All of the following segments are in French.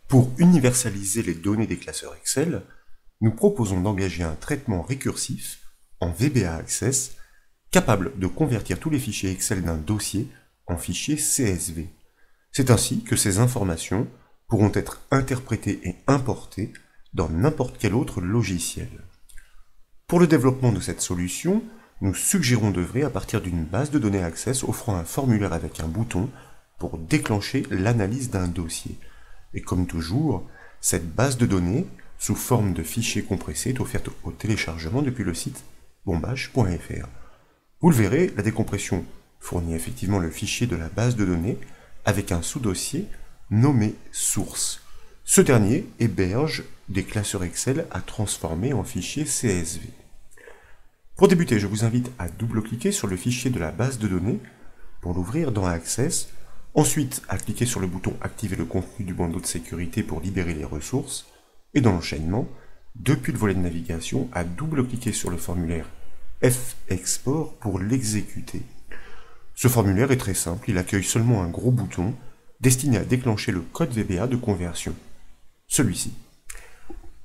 Pour universaliser les données des classeurs Excel, nous proposons d'engager un traitement récursif en VBA Access capable de convertir tous les fichiers Excel d'un dossier en fichiers CSV. C'est ainsi que ces informations pourront être interprétées et importées dans n'importe quel autre logiciel. Pour le développement de cette solution, nous suggérons d'œuvrer à partir d'une base de données Access offrant un formulaire avec un bouton pour déclencher l'analyse d'un dossier. Et comme toujours, cette base de données, sous forme de fichier compressé, est offerte au téléchargement depuis le site bombache.fr. Vous le verrez, la décompression fournit effectivement le fichier de la base de données avec un sous-dossier nommé source. Ce dernier héberge des classeurs Excel à transformer en fichier CSV. Pour débuter, je vous invite à double-cliquer sur le fichier de la base de données pour l'ouvrir dans Access, ensuite à cliquer sur le bouton Activer le contenu du bandeau de sécurité pour libérer les ressources, et dans l'enchaînement, depuis le volet de navigation, à double-cliquer sur le formulaire F-Export pour l'exécuter. Ce formulaire est très simple, il accueille seulement un gros bouton destiné à déclencher le code VBA de conversion, celui-ci.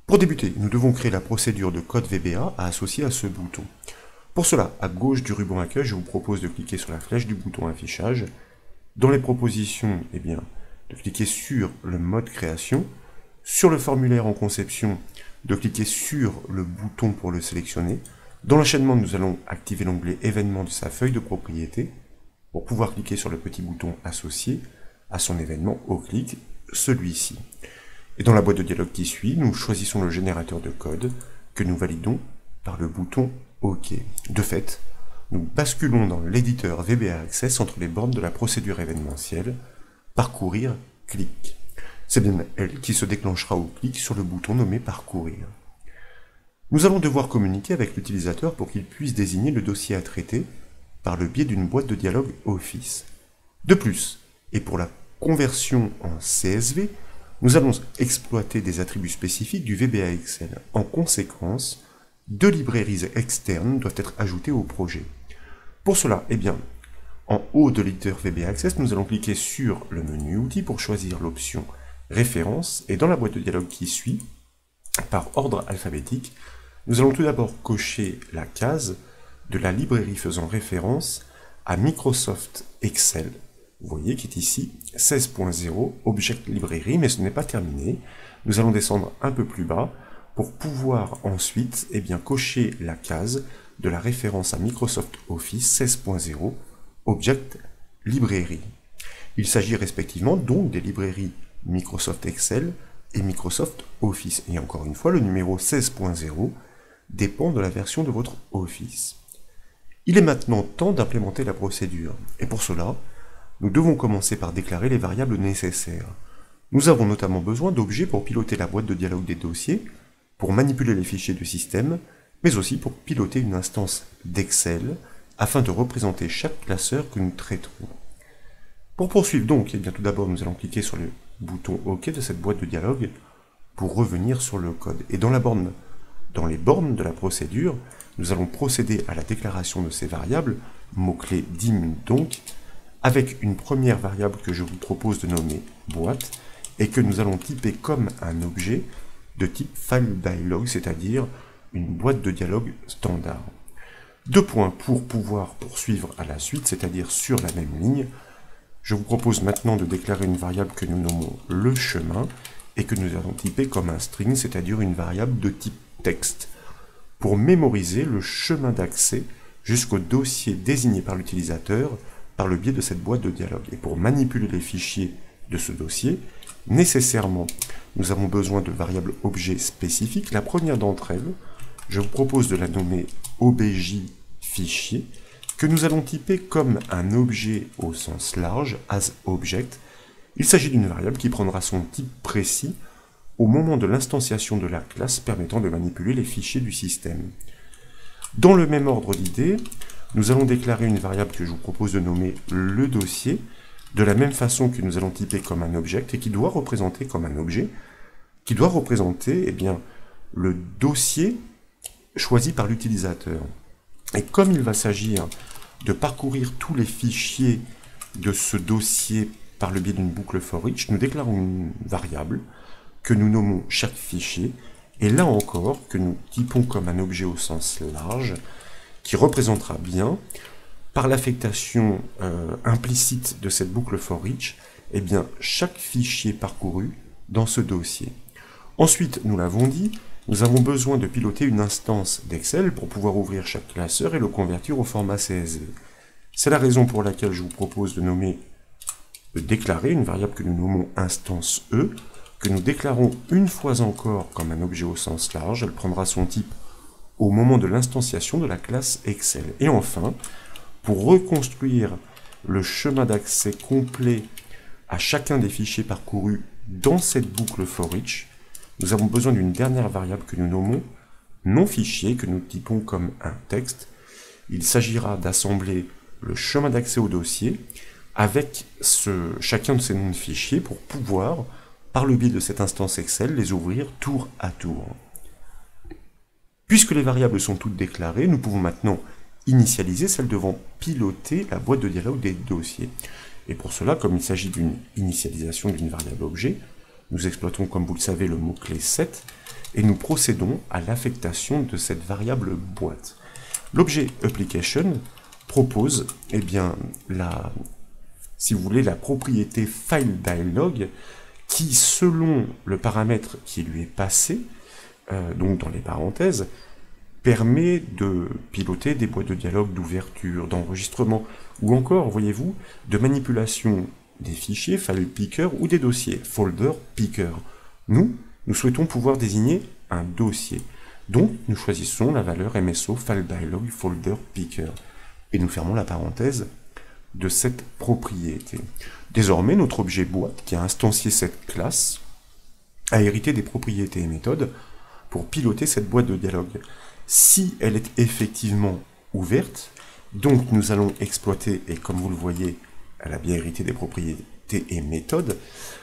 Pour débuter, nous devons créer la procédure de code VBA à associer à ce bouton. Pour cela, à gauche du ruban accueil, je vous propose de cliquer sur la flèche du bouton affichage. Dans les propositions, de cliquer sur le mode création. Sur le formulaire en conception, de cliquer sur le bouton pour le sélectionner. Dans l'enchaînement, nous allons activer l'onglet événement de sa feuille de propriété pour pouvoir cliquer sur le petit bouton associé à son événement au clic, celui-ci. Et dans la boîte de dialogue qui suit, nous choisissons le générateur de code que nous validons par le bouton OK. De fait, nous basculons dans l'éditeur VBA Access entre les bornes de la procédure événementielle, parcourir, clic. C'est bien elle qui se déclenchera au clic sur le bouton nommé parcourir. Nous allons devoir communiquer avec l'utilisateur pour qu'il puisse désigner le dossier à traiter par le biais d'une boîte de dialogue Office. De plus, et pour la conversion en CSV, nous allons exploiter des attributs spécifiques du VBA Excel. En conséquence, 2 librairies externes doivent être ajoutées au projet. Pour cela, en haut de l'éditeur VBA Access, nous allons cliquer sur le menu Outils pour choisir l'option Référence, et dans la boîte de dialogue qui suit, par ordre alphabétique, nous allons tout d'abord cocher la case de la librairie faisant référence à Microsoft Excel. Vous voyez qui est ici 16.0 Object Library, mais ce n'est pas terminé. Nous allons descendre un peu plus bas pour pouvoir ensuite cocher la case de la référence à Microsoft Office 16.0 Object Library. Il s'agit respectivement donc des librairies Microsoft Excel et Microsoft Office. Et encore une fois, le numéro 16.0 dépend de la version de votre Office. Il est maintenant temps d'implémenter la procédure. Et pour cela, nous devons commencer par déclarer les variables nécessaires. Nous avons notamment besoin d'objets pour piloter la boîte de dialogue des dossiers, pour manipuler les fichiers du système, mais aussi pour piloter une instance d'Excel, afin de représenter chaque classeur que nous traiterons. Pour poursuivre donc, tout d'abord nous allons cliquer sur le bouton OK de cette boîte de dialogue pour revenir sur le code. Et dans les bornes de la procédure, nous allons procéder à la déclaration de ces variables, mot-clé dim donc, avec une première variable que je vous propose de nommer boîte, et que nous allons typer comme un objet de type FileDialog, c'est-à-dire une boîte de dialogue standard. 2 points pour pouvoir poursuivre à la suite, c'est-à-dire sur la même ligne. Je vous propose maintenant de déclarer une variable que nous nommons le chemin, et que nous allons typer comme un string, c'est-à-dire une variable de type texte, pour mémoriser le chemin d'accès jusqu'au dossier désigné par l'utilisateur par le biais de cette boîte de dialogue. Et pour manipuler les fichiers de ce dossier, nécessairement, nous avons besoin de variables objets spécifiques. La première d'entre elles, je vous propose de la nommer obj fichier, que nous allons typer comme un objet au sens large, as object. Il s'agit d'une variable qui prendra son type précis au moment de l'instanciation de la classe permettant de manipuler les fichiers du système. Dans le même ordre d'idée, nous allons déclarer une variable que je vous propose de nommer le dossier, de la même façon que nous allons typer comme un object, et qui doit représenter comme un objet, qui doit représenter le dossier choisi par l'utilisateur. Et comme il va s'agir de parcourir tous les fichiers de ce dossier par le biais d'une boucle for each, nous déclarons une variable que nous nommons chaque fichier, et là encore que nous typons comme un objet au sens large, qui représentera bien, par l'affectation implicite de cette boucle for each, eh bien, chaque fichier parcouru dans ce dossier. Ensuite, nous l'avons dit, nous avons besoin de piloter une instance d'Excel pour pouvoir ouvrir chaque classeur et le convertir au format CSV. C'est la raison pour laquelle je vous propose de déclarer une variable que nous nommons instance E, que nous déclarons une fois encore comme un objet au sens large. Elle prendra son type au moment de l'instanciation de la classe Excel. Et enfin, pour reconstruire le chemin d'accès complet à chacun des fichiers parcourus dans cette boucle for each, nous avons besoin d'une dernière variable que nous nommons non-fichier, que nous typons comme un texte. Il s'agira d'assembler le chemin d'accès au dossier avec chacun de ces noms de fichiers pour pouvoir, par le biais de cette instance Excel, les ouvrir tour à tour. Puisque les variables sont toutes déclarées, nous pouvons maintenant initialiser celles devant piloter la boîte de dialogue des dossiers. Et pour cela, comme il s'agit d'une initialisation d'une variable objet, nous exploitons, comme vous le savez, le mot-clé set, et nous procédons à l'affectation de cette variable boîte. L'objet application propose, eh bien, si vous voulez, la propriété file dialog, qui, selon le paramètre qui lui est passé, donc dans les parenthèses, permet de piloter des boîtes de dialogue d'ouverture, d'enregistrement, ou encore, voyez-vous, de manipulation des fichiers, file picker, ou des dossiers, folder picker. Nous souhaitons pouvoir désigner un dossier. Donc, nous choisissons la valeur MSO file dialog folder picker. Et nous fermons la parenthèse de cette propriété. Désormais, notre objet boîte, qui a instancié cette classe, a hérité des propriétés et méthodes pour piloter cette boîte de dialogue. Si elle est effectivement ouverte, donc nous allons exploiter, et comme vous le voyez, elle a bien hérité des propriétés et méthodes,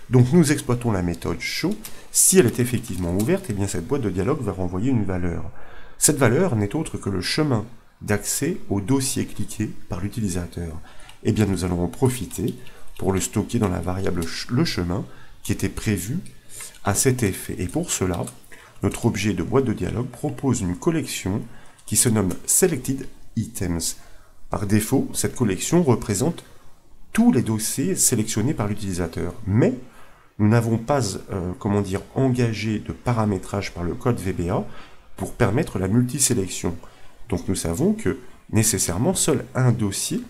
donc nous exploitons la méthode show. Si elle est effectivement ouverte, eh bien cette boîte de dialogue va renvoyer une valeur. Cette valeur n'est autre que le chemin d'accès au dossier cliqué par l'utilisateur. Eh bien nous allons en profiter pour le stocker dans la variable le chemin qui était prévu à cet effet. Et pour cela, notre objet de boîte de dialogue propose une collection qui se nomme Selected Items. Par défaut, cette collection représente tous les dossiers sélectionnés par l'utilisateur. Mais nous n'avons pas, engagé de paramétrage par le code VBA pour permettre la multisélection. Donc nous savons que nécessairement seul un dossier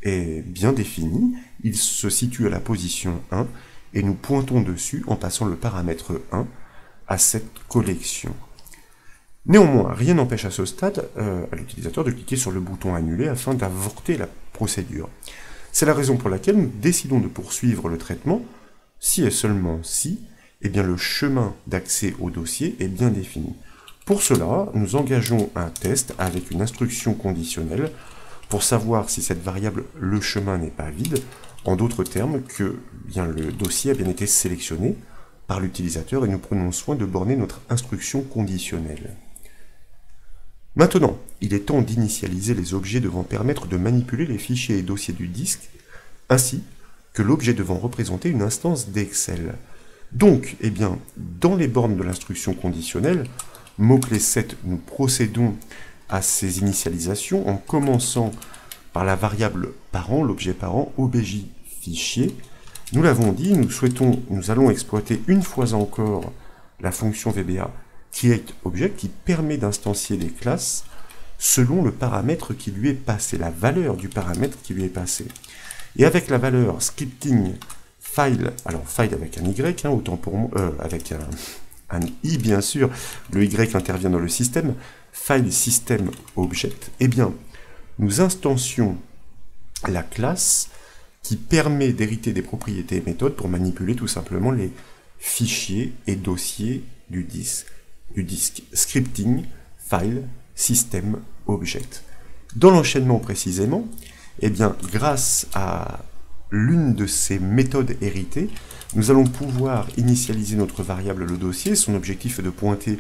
est bien défini. Il se situe à la position 1 et nous pointons dessus en passant le paramètre 1 à cette collection. Néanmoins, rien n'empêche à ce stade à l'utilisateur de cliquer sur le bouton annuler afin d'avorter la procédure. C'est la raison pour laquelle nous décidons de poursuivre le traitement si et seulement si, eh bien, le chemin d'accès au dossier est bien défini. Pour cela, nous engageons un test avec une instruction conditionnelle pour savoir si cette variable le chemin n'est pas vide, en d'autres termes que bien, le dossier a bien été sélectionné par l'utilisateur et nous prenons soin de borner notre instruction conditionnelle. Maintenant, il est temps d'initialiser les objets devant permettre de manipuler les fichiers et dossiers du disque, ainsi que l'objet devant représenter une instance d'Excel. Donc, eh bien, dans les bornes de l'instruction conditionnelle, mot-clé set, nous procédons à ces initialisations en commençant par la variable parent, l'objet parent, obj fichier. Nous l'avons dit, nous allons exploiter une fois encore la fonction VBA createObject qui permet d'instancier des classes selon le paramètre qui lui est passé, la valeur du paramètre qui lui est passé. Et avec la valeur scripting file, alors file avec un Y, autant pour moi, avec un I bien sûr, le Y intervient dans le système, file system object, eh bien, nous instancions la classe qui permet d'hériter des propriétés et méthodes pour manipuler tout simplement les fichiers et dossiers du disque. Scripting, file, system, object. Dans l'enchaînement précisément, eh bien, grâce à l'une de ces méthodes héritées, nous allons pouvoir initialiser notre variable le dossier. Son objectif est de pointer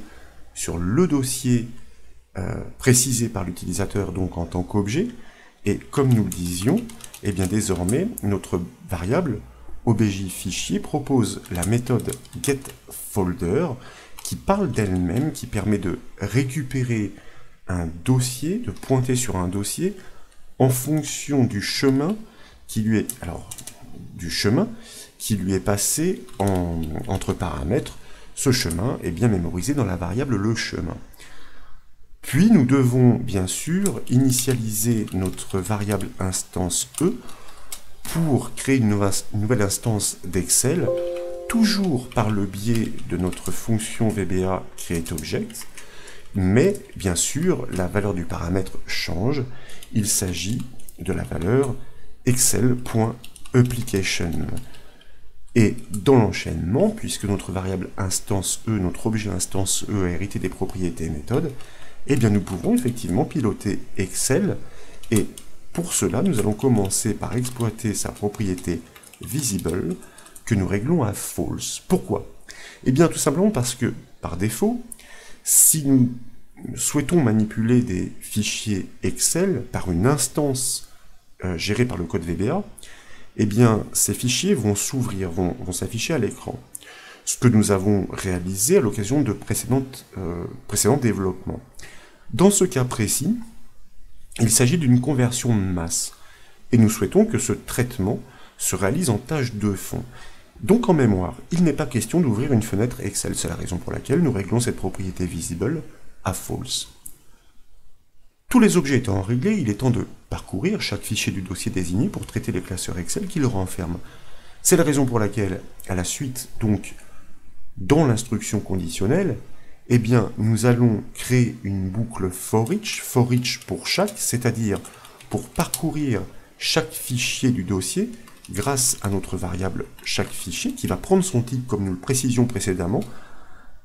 sur le dossier précisé par l'utilisateur, donc en tant qu'objet. Et comme nous le disions, eh bien désormais, notre variable obj fichier propose la méthode getFolder qui parle d'elle-même, qui permet de récupérer un dossier, de pointer sur un dossier en fonction du chemin qui lui est, passé entre paramètres. Ce chemin est bien mémorisé dans la variable le chemin. Puis nous devons bien sûr initialiser notre variable instance E pour créer une nouvelle instance d'Excel, toujours par le biais de notre fonction VBA createObject, mais bien sûr la valeur du paramètre change, il s'agit de la valeur excel.application. Et dans l'enchaînement, puisque notre variable instance E, notre objet instance E a hérité des propriétés méthode, eh bien nous pouvons effectivement piloter Excel, et pour cela nous allons commencer par exploiter sa propriété visible que nous réglons à false. Pourquoi? Eh bien tout simplement parce que par défaut, si nous souhaitons manipuler des fichiers Excel par une instance gérée par le code VBA, eh bien ces fichiers vont s'ouvrir, vont s'afficher à l'écran. Ce que nous avons réalisé à l'occasion de précédents développements. Dans ce cas précis, il s'agit d'une conversion de masse, et nous souhaitons que ce traitement se réalise en tâche de fond. Donc en mémoire, il n'est pas question d'ouvrir une fenêtre Excel, c'est la raison pour laquelle nous réglons cette propriété visible à false. Tous les objets étant réglés, il est temps de parcourir chaque fichier du dossier désigné pour traiter les classeurs Excel qui le renferment. C'est la raison pour laquelle, à la suite, donc, dans l'instruction conditionnelle, eh bien, nous allons créer une boucle for each pour chaque, c'est-à-dire pour parcourir chaque fichier du dossier grâce à notre variable chaque fichier qui va prendre son type comme nous le précisions précédemment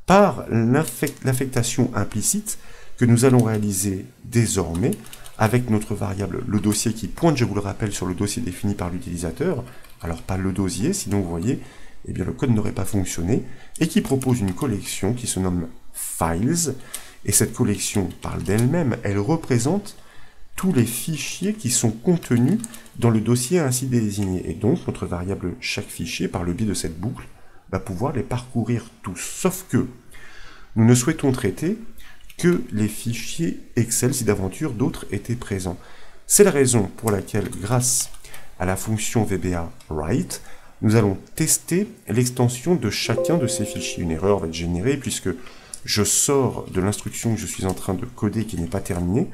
par l'affectation implicite que nous allons réaliser désormais avec notre variable le dossier qui pointe, je vous le rappelle, sur le dossier défini par l'utilisateur, alors pas le dossier, sinon vous voyez, eh bien le code n'aurait pas fonctionné, et qui propose une collection qui se nomme Files, et cette collection parle d'elle-même, elle représente tous les fichiers qui sont contenus dans le dossier ainsi désigné, et donc notre variable chaque fichier, par le biais de cette boucle, va pouvoir les parcourir tous, sauf que nous ne souhaitons traiter que les fichiers Excel si d'aventure d'autres étaient présents. C'est la raison pour laquelle, grâce à la fonction VBA write, nous allons tester l'extension de chacun de ces fichiers. Une erreur va être générée puisque je sors de l'instruction que je suis en train de coder qui n'est pas terminée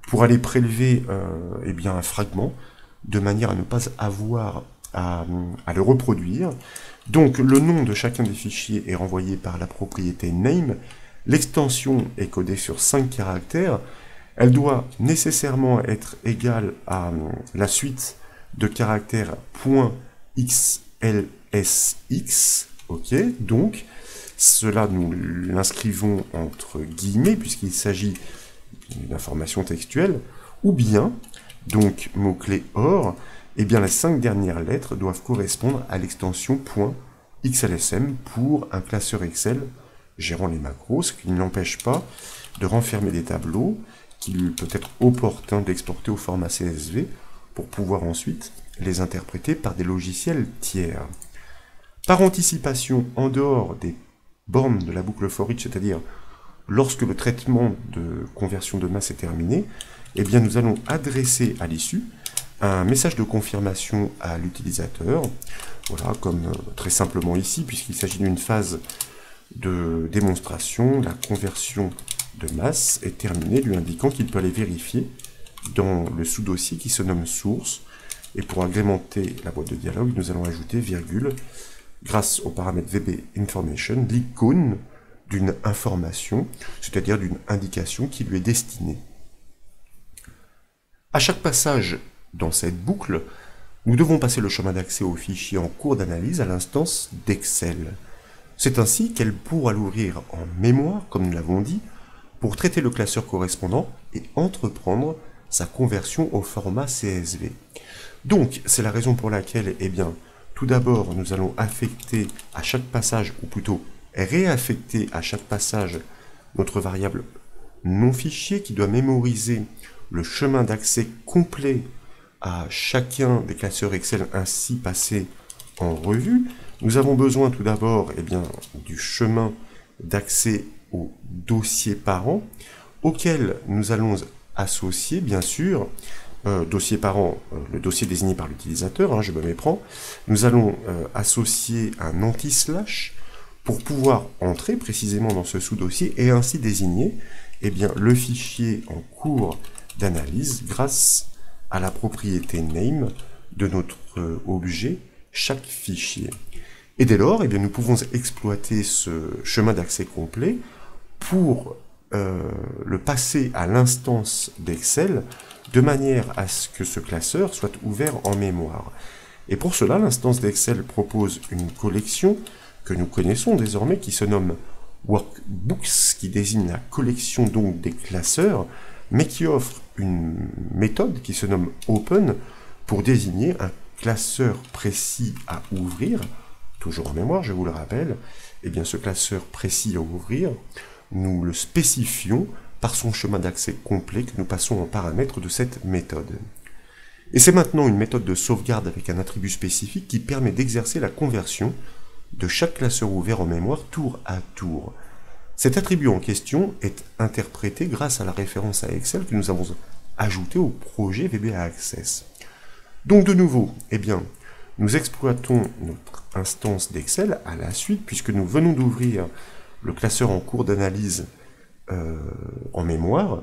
pour aller prélever eh bien, un fragment de manière à ne pas avoir à le reproduire. Donc le nom de chacun des fichiers est renvoyé par la propriété name. L'extension est codée sur 5 caractères. Elle doit nécessairement être égale à la suite de caractères .xlsx. Ok, donc cela nous l'inscrivons entre guillemets puisqu'il s'agit d'une information textuelle, ou bien, donc mot-clé OR, eh bien les 5 dernières lettres doivent correspondre à l'extension .xlsm pour un classeur Excel gérant les macros, ce qui ne l'empêche pas de renfermer des tableaux qu'il peut être opportun d'exporter au format CSV pour pouvoir ensuite les interpréter par des logiciels tiers. Par anticipation, en dehors des bornes de la boucle for each, c'est-à-dire lorsque le traitement de conversion de masse est terminé, eh bien nous allons adresser à l'issue un message de confirmation à l'utilisateur, voilà, comme très simplement ici, puisqu'il s'agit d'une phase de démonstration, la conversion de masse est terminée, lui indiquant qu'il peut aller vérifier dans le sous-dossier qui se nomme source, et pour agrémenter la boîte de dialogue, nous allons ajouter virgule, grâce au paramètre VBInformation, l'icône d'une information, c'est-à-dire d'une indication qui lui est destinée. À chaque passage dans cette boucle, nous devons passer le chemin d'accès au fichier en cours d'analyse à l'instance d'Excel. C'est ainsi qu'elle pourra l'ouvrir en mémoire, comme nous l'avons dit, pour traiter le classeur correspondant et entreprendre sa conversion au format CSV. Donc, c'est la raison pour laquelle, eh bien, tout d'abord, nous allons affecter à chaque passage, ou plutôt réaffecter à chaque passage, notre variable non-fichier qui doit mémoriser le chemin d'accès complet à chacun des classeurs Excel ainsi passés en revue. Nous avons besoin tout d'abord du chemin d'accès au dossier parent, auquel nous allons associer, bien sûr, dossier parent, le dossier désigné par l'utilisateur, je me méprends. Nous allons associer un anti-slash pour pouvoir entrer précisément dans ce sous-dossier et ainsi désigner le fichier en cours d'analyse grâce à la propriété name de notre objet chaque fichier. Et dès lors, nous pouvons exploiter ce chemin d'accès complet pour le passer à l'instance d'Excel de manière à ce que ce classeur soit ouvert en mémoire. Et pour cela, l'instance d'Excel propose une collection que nous connaissons désormais qui se nomme Workbooks, qui désigne la collection donc des classeurs, mais qui offre une méthode qui se nomme Open pour désigner un classeur précis à ouvrir, toujours en mémoire, je vous le rappelle. Ce classeur précis à ouvrir, nous le spécifions par son chemin d'accès complet que nous passons en paramètre de cette méthode. Et c'est maintenant une méthode de sauvegarde avec un attribut spécifique qui permet d'exercer la conversion de chaque classeur ouvert en mémoire tour à tour. Cet attribut en question est interprété grâce à la référence à Excel que nous avons ajoutée au projet VBA Access. Donc de nouveau, nous exploitons notre instance d'Excel à la suite puisque nous venons d'ouvrir le classeur en cours d'analyse en mémoire.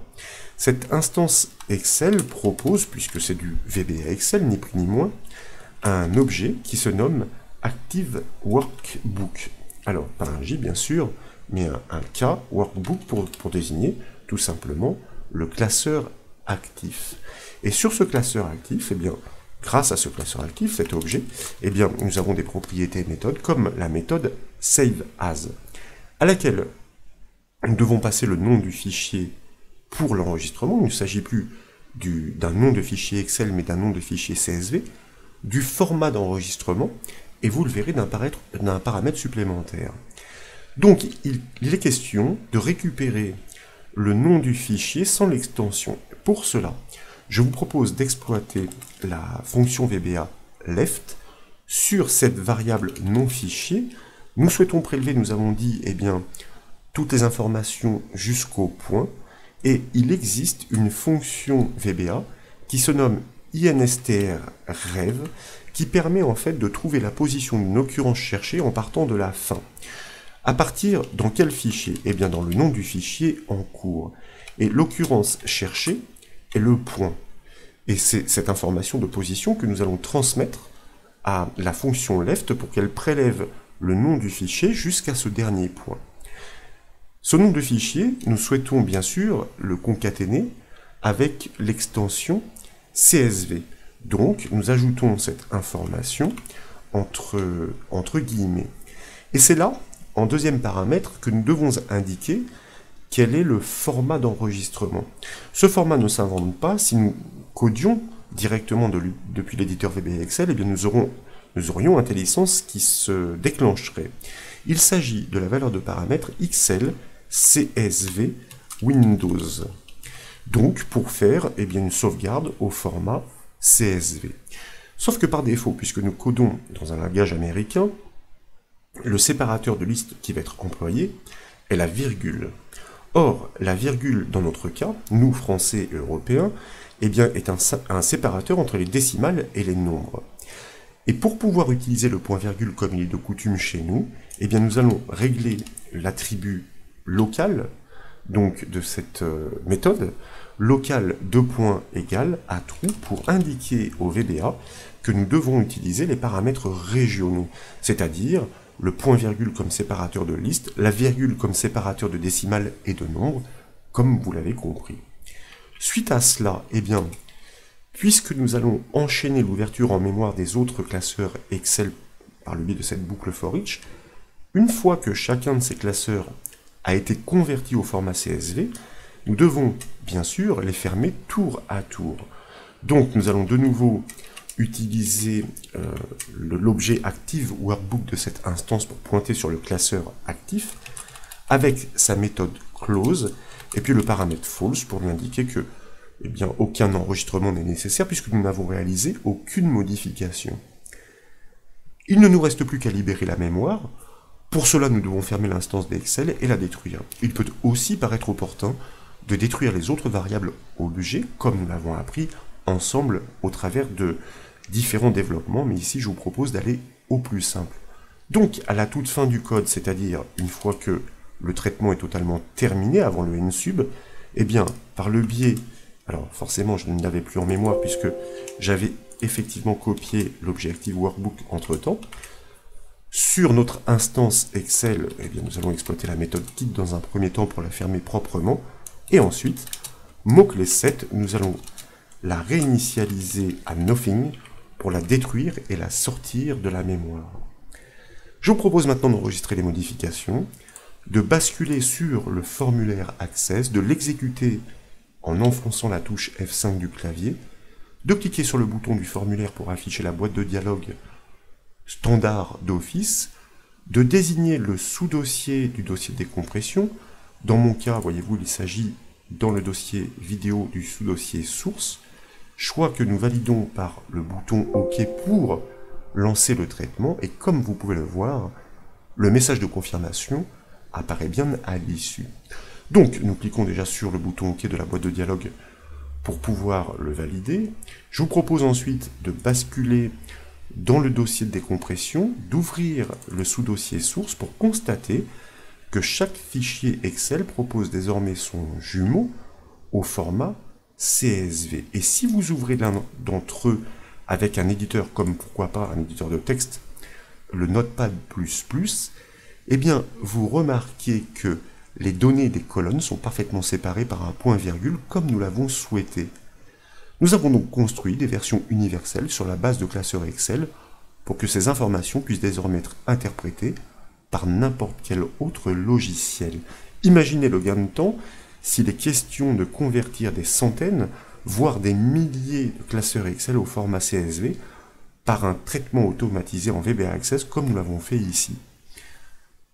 Cette instance Excel propose, puisque c'est du VBA Excel, ni plus ni moins, un objet qui se nomme Active Workbook. Alors, pas un J bien sûr, mais un K Workbook pour désigner tout simplement le classeur actif. Et sur ce classeur actif, grâce à ce classeur actif, cet objet, nous avons des propriétés méthodes comme la méthode SaveAs, à laquelle nous devons passer le nom du fichier pour l'enregistrement. Il ne s'agit plus d'un nom de fichier Excel, mais d'un nom de fichier CSV, du format d'enregistrement, et vous le verrez d'un paramètre supplémentaire. Donc, il est question de récupérer le nom du fichier sans l'extension. Pour cela, je vous propose d'exploiter la fonction VBA left sur cette variable non fichier. Nous souhaitons prélever, nous avons dit, toutes les informations jusqu'au point, et il existe une fonction VBA qui se nomme instrrev, qui permet en fait de trouver la position d'une occurrence cherchée en partant de la fin. À partir dans quel fichier? Dans le nom du fichier en cours. Et l'occurrence cherchée est le point. Et c'est cette information de position que nous allons transmettre à la fonction left pour qu'elle prélève le nom du fichier jusqu'à ce dernier point. Ce nom de fichier, nous souhaitons bien sûr le concaténer avec l'extension CSV. Donc, nous ajoutons cette information entre guillemets. Et c'est là, en deuxième paramètre, que nous devons indiquer quel est le format d'enregistrement. Ce format ne s'invente pas. Si nous codions directement depuis l'éditeur VBA Excel, nous aurions un licence qui se déclencherait. Il s'agit de la valeur de paramètre XL CSV Windows. Donc, pour faire une sauvegarde au format CSV. Sauf que par défaut, puisque nous codons dans un langage américain, le séparateur de liste qui va être employé est la virgule. Or, la virgule, dans notre cas, nous, Français et Européens, est un séparateur entre les décimales et les nombres. Et pour pouvoir utiliser le point-virgule comme il est de coutume chez nous, nous allons régler l'attribut local, donc de cette méthode, local == à true pour indiquer au VBA que nous devons utiliser les paramètres régionaux, c'est-à-dire le point-virgule comme séparateur de liste, la virgule comme séparateur de décimales et de nombres, comme vous l'avez compris. Suite à cela, puisque nous allons enchaîner l'ouverture en mémoire des autres classeurs Excel par le biais de cette boucle for each, une fois que chacun de ces classeurs a été converti au format CSV, nous devons bien sûr les fermer tour à tour. Donc nous allons de nouveau utiliser l'objet Active Workbook de cette instance pour pointer sur le classeur actif avec sa méthode close et puis le paramètre false pour lui indiquer que aucun enregistrement n'est nécessaire puisque nous n'avons réalisé aucune modification. Il ne nous reste plus qu'à libérer la mémoire. Pour cela, nous devons fermer l'instance d'Excel et la détruire. Il peut aussi paraître opportun de détruire les autres variables objets, comme nous l'avons appris ensemble au travers de différents développements, mais ici je vous propose d'aller au plus simple. Donc, à la toute fin du code, c'est-à-dire une fois que le traitement est totalement terminé avant le nsub, eh bien, par le biais, alors forcément je ne l'avais plus en mémoire puisque j'avais effectivement copié l'Objective Workbook entre-temps, sur notre instance Excel, eh bien, nous allons exploiter la méthode Git dans un premier temps pour la fermer proprement, et ensuite, mot-clé 7, nous allons la réinitialiser à nothing pour la détruire et la sortir de la mémoire. Je vous propose maintenant d'enregistrer les modifications, de basculer sur le formulaire Access, de l'exécuter en enfonçant la touche F5 du clavier, de cliquer sur le bouton du formulaire pour afficher la boîte de dialogue standard d'Office, de désigner le sous-dossier du dossier de décompression. Dans mon cas, voyez-vous, il s'agit dans le dossier vidéo du sous-dossier source, choix que nous validons par le bouton OK pour lancer le traitement, et comme vous pouvez le voir, le message de confirmation apparaît bien à l'issue. Donc, nous cliquons déjà sur le bouton OK de la boîte de dialogue pour pouvoir le valider. Je vous propose ensuite de basculer dans le dossier de décompression, d'ouvrir le sous-dossier source pour constater que chaque fichier Excel propose désormais son jumeau au format CSV. Et si vous ouvrez l'un d'entre eux avec un éditeur comme, pourquoi pas, un éditeur de texte, le Notepad++, eh bien, vous remarquez que les données des colonnes sont parfaitement séparées par un point-virgule comme nous l'avons souhaité. Nous avons donc construit des versions universelles sur la base de classeurs Excel pour que ces informations puissent désormais être interprétées par n'importe quel autre logiciel. Imaginez le gain de temps s'il est question de convertir des centaines, voire des milliers de classeurs Excel au format CSV par un traitement automatisé en VBA Access comme nous l'avons fait ici.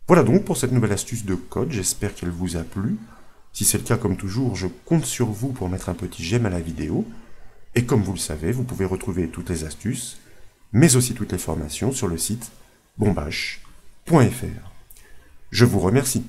Voilà donc pour cette nouvelle astuce de code, j'espère qu'elle vous a plu. Si c'est le cas, comme toujours, je compte sur vous pour mettre un petit j'aime à la vidéo. Et comme vous le savez, vous pouvez retrouver toutes les astuces, mais aussi toutes les formations sur le site bombache.fr. Je vous remercie.